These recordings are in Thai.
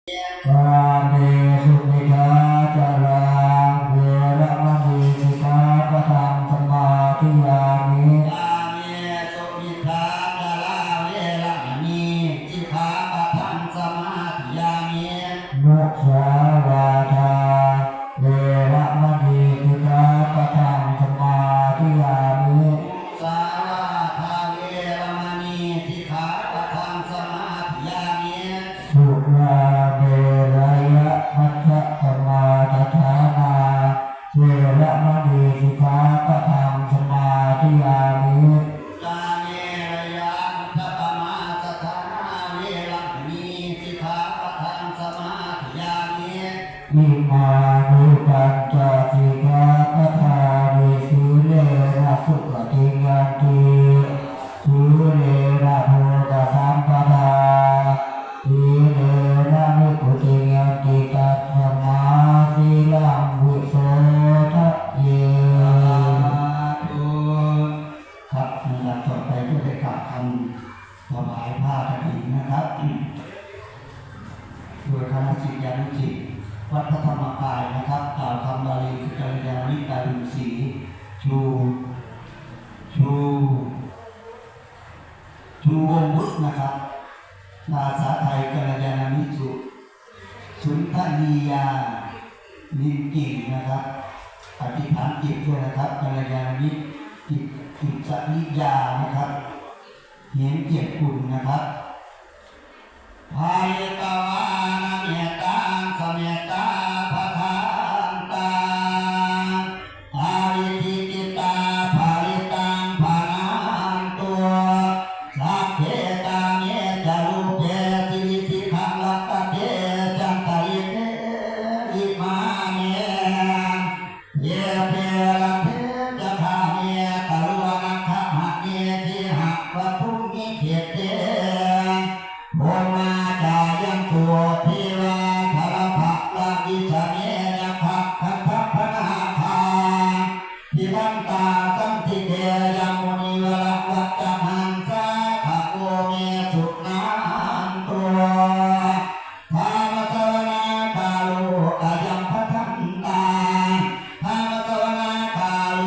ปาเมสุมิทาจาราเวรมณีสิกขาปะทังสมาธิยามิปาเมสุมิทาจาราเวรมณีสิกขาปะทังสมาธิยามิมุสาวาทาเวรมณีสิกขาปะทังสมาธิยามิสาวาทาเวรมณีสิกขาปะทังสมาธิยามิสุราเมรยะมัชฌะปมาทฐานาเวรมณีสิกขาปะทังสมาธิยามิกาเมรยามุตตมาสถานาเวรมณีสิกขาปะทังสมาธิยามิอิมานุปัญจสิกขาปะทานิสีเลนะสุขติยันติสีเลนะโภคสัมปทาสีเลนะนิพุติยันติตัสมาสีลังวิโสทะเยครับในหลักต่อไปก็ได้กล่าวคำถวายผ้ากฐินนะครับโดยคณะศิษยานุศิษย์วัดพระธรรมกายนะครับกล่าวคำบาลีคือกัลยาณมิตรการุศรีชูวงวุฒินะครับภาษาไทยกัลยาณมิตรสุนทรียานินกิ่งนะครับอธิษฐานจิตด้วยนะครับกัลยาณมิตรจิตสนิยานะครับเห็นเกียรติคุณนะครับภายตาวานาเมตตาสเมตตาภะทันตาอาริทิกิตาภาริตังภานันตัวสัพเพตาเมจารุเปติวิสิขังลัตตะเทจันตะอิเตอิมาเนเยเประเทจะคาเมตะลุวนัคขะหะเนทิหะวะทุมิเขเตโอมาจายังตัวเทวาธรภะลากิสเนนะภะคัตถะพนาภาทิวันตาสัมทิเตยังมุนิวรวัจจหังสาภะโอเมสุนันตัวภาวะสวนาคาโลอายัมปทันตาภาวะสวนาคาโล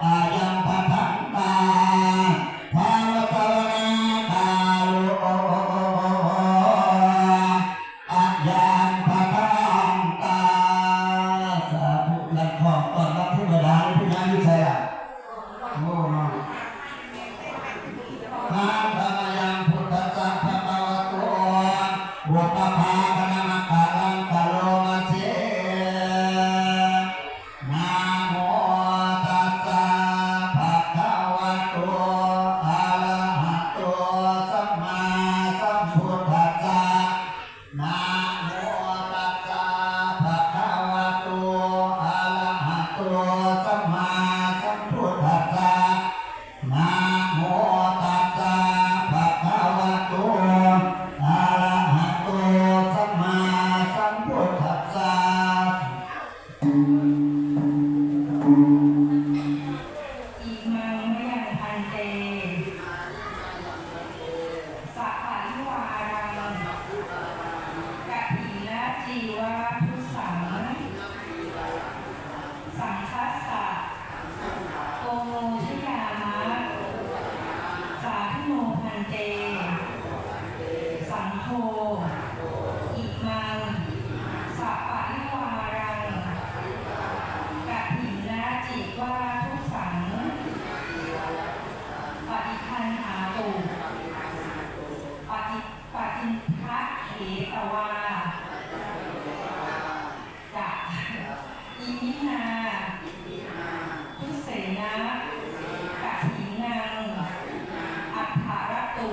อายัมปทันตาภาวะสวนาคาโลอายัมปทันตาสาธุและขอบต้อนรับเทวดาและผู้ญาณิชัยล่ะโอ้น้องนามธรรมยังพุทธัสสะภะคะวะโตอุปปภาคณมะกะลังกะโลมาเสนะโมตัสสะภะคะวะโตอะระหะโตสัมมาสัมพุทธัสสะนะโมตัสสะภะคะวะโตอะระหะโตสัมมาสัมพุทธัสสะนะโมตัสสะภะคะวะโตอะระหะโตสัมมาสัมพุทธัสสะอิมังมะยังพันเตสัพพะริวารังกัตถินะจีวะทุสังสังคัสสะโตโมชยามะสาธุโมพันเตสังโฆอิมังสัพพะริวารังกัตถินะจีวะทุสังปฏิคันหาตุปฏิทัคเขตวาจะอิมินาทุเสนะกัตถินังอัฏฐารตุ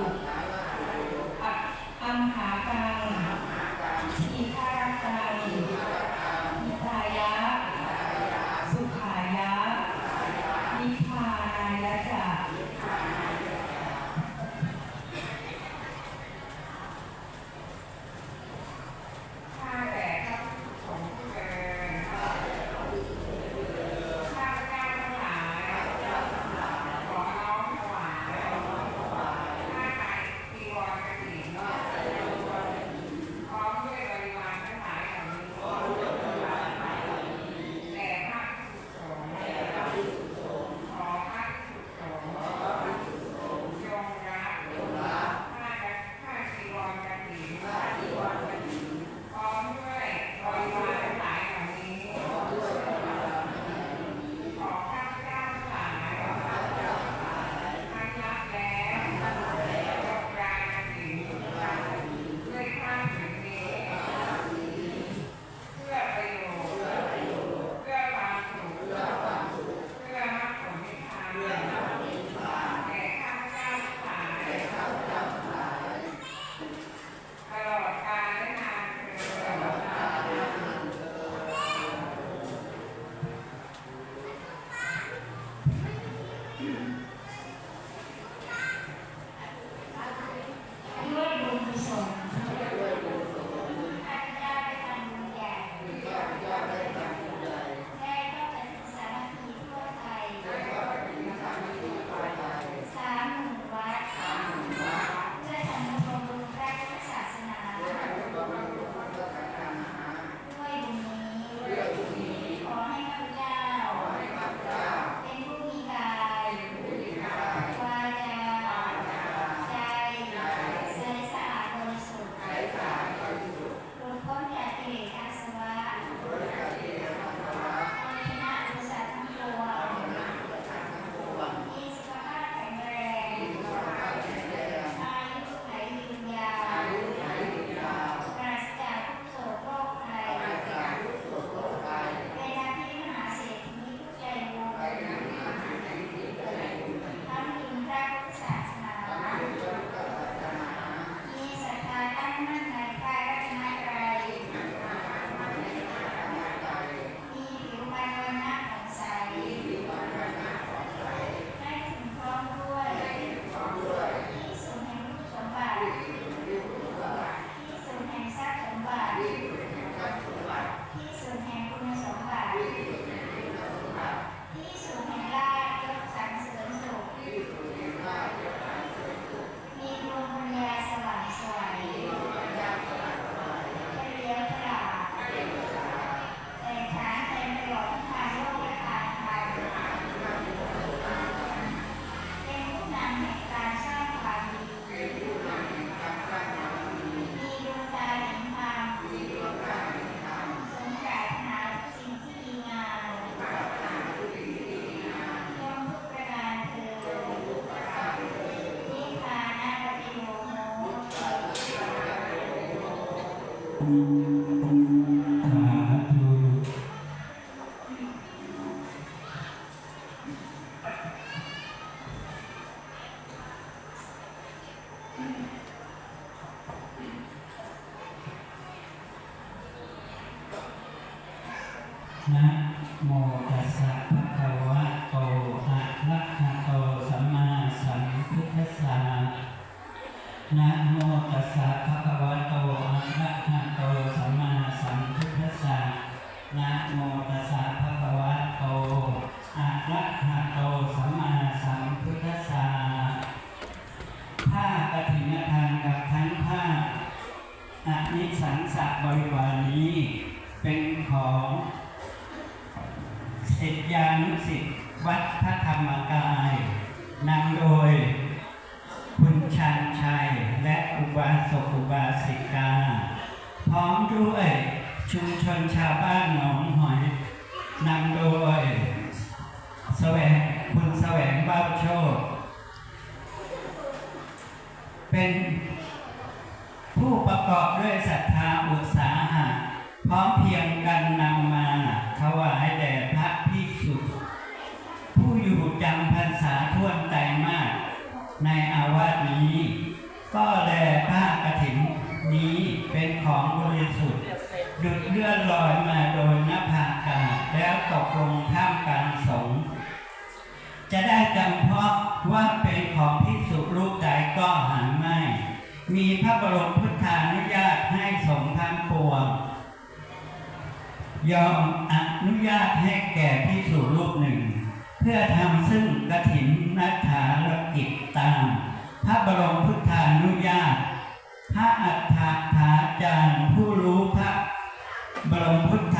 อัมหากังอิทารกังอิทายะสุขายะนิพพานายะจะข้าแต่พระผู้ทรงผู้เจริญ สาธุ นะโมตัสสะภะคะวะโตอะระหะโตสัมมาสัมพุทธัสสะนะโมตัสสะภะคะวะโตอะระหะโตสัมมาสัมพุทธัสสะนะโมตัสสะภะคะวะโตอะระหะโตสัมมาสัมพุทธัสสะผ้ากฐินทานกับทั้งผ้าอานิสังสะบริวารนี้เป็นของศิษยานุศิษย์วัดพระธรรมกายนำโดยคุณชาญชัยและอุบาสกอุบาสิกาพร้อมด้วยชุมชนชาวบ้านหนองหอยนำโดยคุณแสวงเบ้าโชคเป็นผู้ประกอบด้วยศรัทธาอุตสาหะพร้อมเพรียงกันนำมาถวายแด่พระภิกษุผู้อยู่จำพรรษาท่วนไตรมาสในอาวาสนี้ ก็แลผ้ากฐินนี้เป็นของบริสุทธิ์ดุจเลื่อนลอยมาโดยนภาอากาศแล้วตกลงท่ามกลางสงฆ์จะได้จำเพาะว่าเป็นของภิกษุรูปใดก็หาไม่มีพระบรมพุทธานุญาตให้สงฆ์ทั้งปวงยอมอนุญาตให้แก่ภิกษุรูปหนึ่งเพื่อทำซึ่งกฐินนัฏฐารกิจตามพระบรมพุทธานุญาตพระอัฏฐาจารย์ผู้รู้พระบรมพุทธา